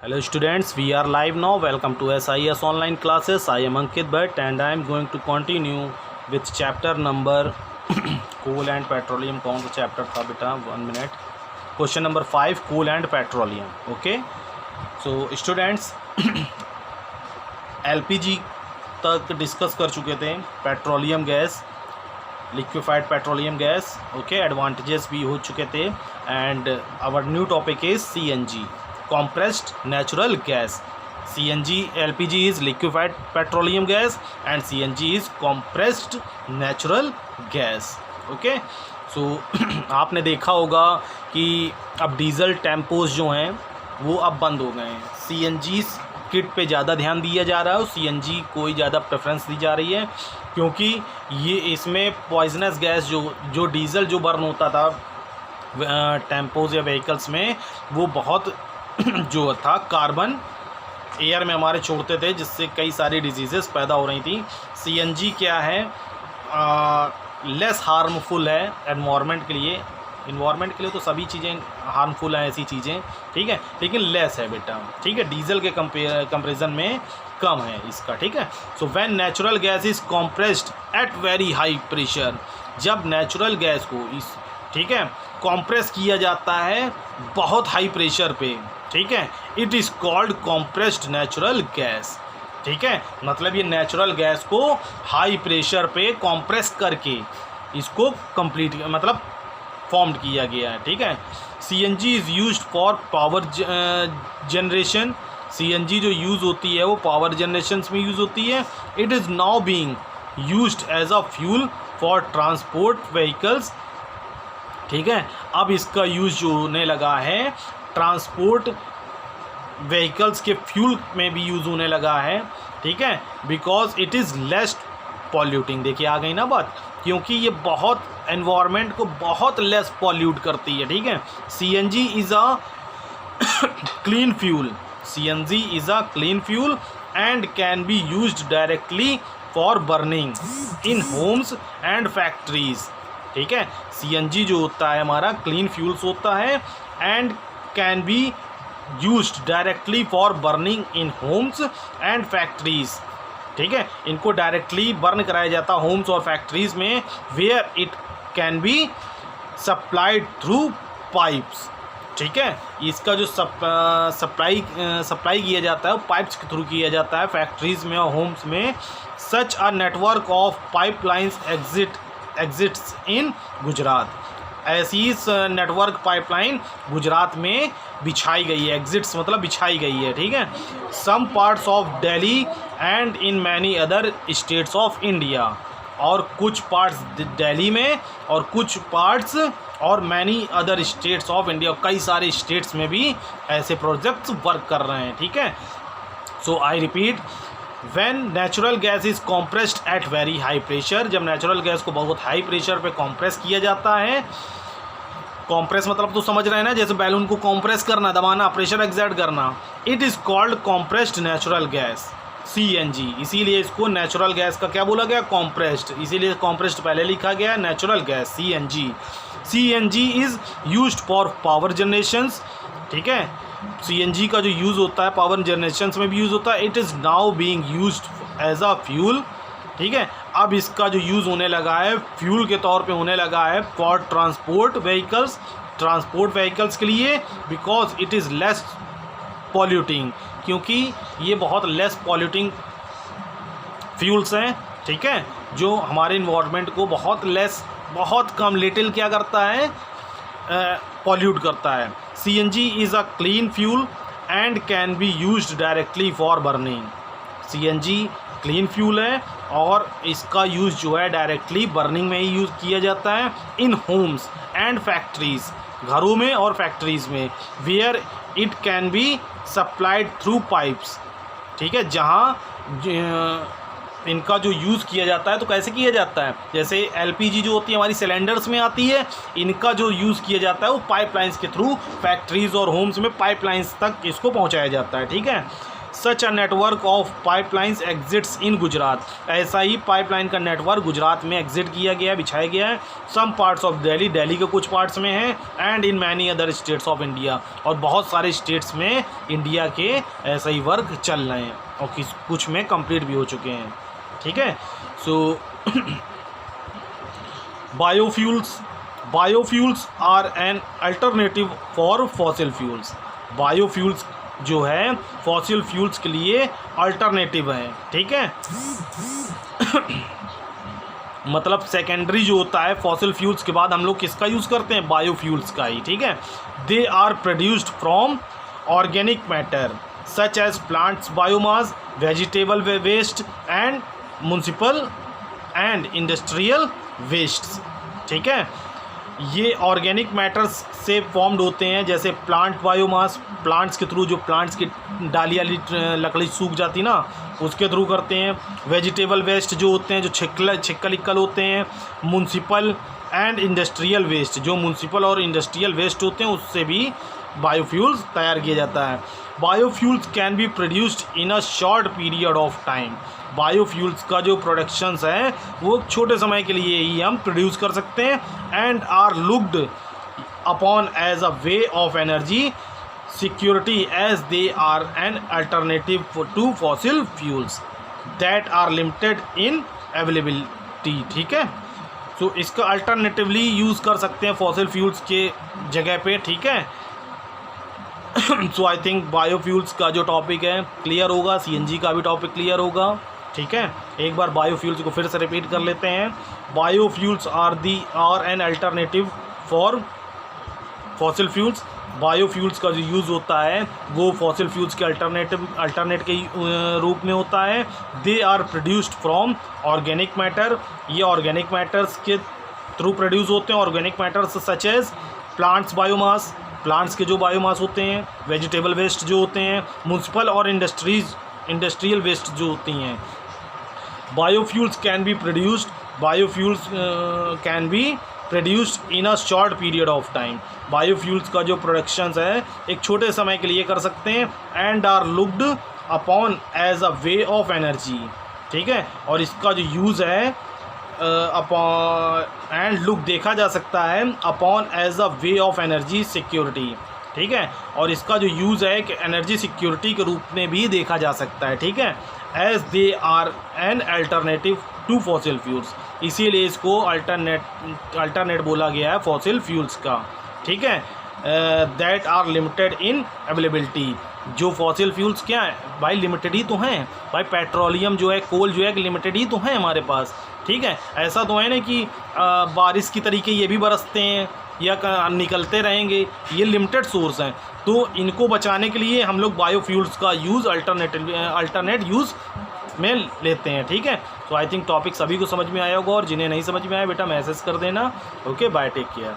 Hello students, we are live now. Welcome to SIS online classes. I am Ankit Bhatt and I am going to continue with chapter number coal and petroleum. कौन सा chapter था बेटा? 1 minute. Question number 5, coal and petroleum. Okay. So students, LPG तक discuss कर चुके थे. Petroleum gas, liquefied petroleum gas. Okay, advantages भी हो चुके थे. And our new topic is CNG, compressed natural gas. CNG, LPG is liquefied petroleum gas and CNG is compressed natural gas. Okay, so आपने देखा होगा कि अब डीजल टेम्पोज जो हैं वो अब बंद हो गए हैं. CNG किट पे ज़्यादा ध्यान दिया जा रहा है और CNG को ही ज़्यादा प्रेफरेंस दी जा रही है, क्योंकि ये इसमें पॉइजनस गैस जो डीजल जो बर्न होता था टेम्पोज या व्हीकल्स में, वो बहुत जो था कार्बन एयर में हमारे छोड़ते थे, जिससे कई सारी डिजीज़ेस पैदा हो रही थी. CNG क्या है, लेस हार्मफुल है एनवायरनमेंट के लिए. इन्वायरमेंट के लिए तो सभी चीज़ें हार्मफुल हैं, ऐसी चीज़ें, ठीक है, लेकिन लेस है बेटा, ठीक है, डीजल के कंपेरिजन में कम है इसका, ठीक है. So when natural gas is compressed at very high pressure, जब नेचुरल गैस को ठीक है कॉम्प्रेस किया जाता है बहुत हाई प्रेशर पे, ठीक है, it is called compressed natural gas. ठीक है, मतलब ये नेचुरल गैस को हाई प्रेशर पे कॉम्प्रेस करके इसको कंप्लीट मतलब फॉर्म्ड किया गया है. ठीक है. CNG is used for power generation. CNG जो यूज़ होती है वो पावर जनरेशन में यूज़ होती है. It is now being used as a fuel for transport vehicles. ठीक है, अब इसका यूज़ जो होने लगा है ट्रांसपोर्ट व्हीकल्स के फ्यूल में भी यूज़ होने लगा है. ठीक है, because it is less polluting. देखिए आ गई ना बात, क्योंकि ये बहुत एनवायरनमेंट को बहुत लेस पॉल्यूट करती है. ठीक है. CNG is a clean fuel. CNG is a clean fuel and can be used directly for burning in homes and factories. ठीक है, CNG जो होता है हमारा क्लीन फ्यूल्स होता है and can be used directly for burning in homes and factories. ठीक है, इनको डायरेक्टली बर्न कराया जाता है होम्स और फैक्ट्रीज़ में, where it can be supplied through pipes. ठीक है, इसका जो सप्लाई किया जाता है वो पाइप्स के थ्रू किया जाता है फैक्ट्रीज़ में और होम्स में. Such a network of pipelines exists in Gujarat. ऐसी नेटवर्क पाइपलाइन गुजरात में बिछाई गई है. एग्जिट्स मतलब बिछाई गई है. ठीक है. Some parts of Delhi and in many other states of India. और कुछ पार्ट्स दिल्ली में और कुछ पार्ट्स और many other states of India, कई सारे स्टेट्स में भी ऐसे प्रोजेक्ट्स वर्क कर रहे हैं. ठीक है. So I repeat, when natural gas is compressed at very high pressure, जब नेचुरल गैस को बहुत हाई प्रेशर पे कॉम्प्रेस किया जाता है. कॉम्प्रेस मतलब तो समझ रहे हैं ना, जैसे बैलून को कॉम्प्रेस करना, दबाना, प्रेशर एक्सर्ट करना. It is called compressed natural gas CNG. इसीलिए इसको नेचुरल गैस का क्या बोला गया, कॉम्प्रेस्ड. इसीलिए कॉम्प्रेस्ड पहले लिखा गया, natural gas CNG. CNG is used for power generations. ठीक है, CNG का जो यूज़ होता है पावर जनरेशंस में भी यूज़ होता है. It is now being used as a fuel. ठीक है, अब इसका जो यूज़ होने लगा है फ्यूल के तौर पे होने लगा है फॉर ट्रांसपोर्ट व्हीकल्स के लिए, because it is less polluting, क्योंकि ये बहुत लेस पॉल्यूटिंग फ्यूल्स हैं. ठीक है, जो हमारे इन्वायरमेंट को बहुत कम लिटिल क्या करता है, पॉल्यूट करता है. CNG is a clean fuel and can be used directly for burning. CNG clean fuel है और इसका यूज़ जो है डायरेक्टली बर्निंग में ही यूज़ किया जाता है. इन होम्स एंड फैक्ट्रीज़, घरों में और फैक्ट्रीज़ में, where it can be supplied through pipes. ठीक है, जहाँ इनका जो यूज़ किया जाता है तो कैसे किया जाता है, जैसे LPG जो होती है हमारी सिलेंडर्स में आती है, इनका जो यूज़ किया जाता है वो पाइपलाइंस के थ्रू फैक्ट्रीज़ और होम्स में पाइपलाइंस तक इसको पहुंचाया जाता है. ठीक है. Such a network of pipelines exists in Gujarat, ऐसा ही पाइपलाइन का नेटवर्क गुजरात में एग्जिट किया गया, बिछाया गया है। Some parts of Delhi, Delhi के कुछ पार्ट्स में है, and in many other states of India, और बहुत सारे स्टेट्स में इंडिया के ऐसा ही वर्क चल रहे हैं और कुछ में कंप्लीट भी हो चुके हैं। ठीक है, so biofuels are an alternative for fossil fuels. Biofuels जो है फॉसिल फ्यूल्स के लिए अल्टरनेटिव है। ठीक है मतलब सेकेंडरी जो होता है फॉसिल फ्यूल्स के बाद हम लोग किसका यूज़ करते हैं, बायोफ्यूल्स का ही। ठीक है, they are produced from organic matter such as plants biomass, vegetable waste and municipal and industrial wastes. ठीक है, ये ऑर्गेनिक मैटर्स से फॉर्म्ड होते हैं, जैसे प्लांट बायोमास, प्लांट्स के थ्रू, जो प्लांट्स की डाली वाली लकड़ी सूख जाती ना उसके थ्रू करते हैं। वेजिटेबल वेस्ट जो होते हैं, जो छिक्कल होते हैं। म्युनिसिपल एंड इंडस्ट्रियल वेस्ट, जो म्युनिसिपल और इंडस्ट्रियल वेस्ट होते हैं उससे भी बायोफ्यूल्स तैयार किया जाता है। Biofuels can be produced in a short period of time. Biofuels का जो प्रोडक्शंस है वो छोटे समय के लिए ही हम प्रोड्यूस कर सकते हैं, and are looked upon as a way of energy security as they are an alternative to fossil fuels that are limited in availability. ठीक है, तो इसका अल्टरनेटिवली यूज़ कर सकते हैं फॉसिल फ्यूल्स के जगह पे। ठीक है, सो आई थिंक बायोफ्यूल्स का जो टॉपिक है क्लियर होगा, सीएनजी का भी टॉपिक क्लियर होगा। ठीक है, एक बार बायोफ्यूल्स को फिर से रिपीट कर लेते हैं। Biofuels are an alternative for fossil fuels. Biofuels का जो यूज़ होता है वो फॉसिल फ्यूल्स के अल्टरनेट के रूप में होता है। They are produced from organic matter, ये ऑर्गेनिक मैटर्स के थ्रू प्रोड्यूस होते हैं। Organic matters such as plants biomass, plants के जो बायोमास होते हैं, वेजिटेबल वेस्ट जो होते हैं, म्युनिसिपल और इंडस्ट्रियल वेस्ट जो होती हैं। Biofuels can be produced, biofuels can be produced in a short period of time. Biofuels का जो प्रोडक्शंस है एक छोटे समय के लिए कर सकते हैं, and are looked upon as a way of energy. ठीक है, और इसका जो यूज़ है अपॉन एंड लुक देखा जा सकता है upon as a way of energy security. ठीक है, और इसका जो यूज़ है कि एनर्जी सिक्योरिटी के रूप में भी देखा जा सकता है। ठीक है, as they are an alternative to fossil fuels, इसीलिए इसको अल्टरनेट बोला गया है फॉसिल फ्यूल्स का। ठीक है, that are limited in availability. जो फॉसिल फ्यूल्स क्या है भाई, लिमिटेड ही तो हैं भाई। पेट्रोलियम जो है, कोल जो है लिमिटेड ही तो है हमारे पास। ठीक है, ऐसा तो है ना कि बारिश की तरीके ये भी बरसते हैं या निकलते रहेंगे, ये लिमिटेड सोर्स हैं। तो इनको बचाने के लिए हम लोग बायोफ्यूल्स का यूज़ अल्टरनेट यूज़ में लेते हैं। ठीक है, तो आई थिंक टॉपिक सभी को समझ में आया होगा, और जिन्हें नहीं समझ में आया बेटा मैसेज कर देना। Okay, bye, take care.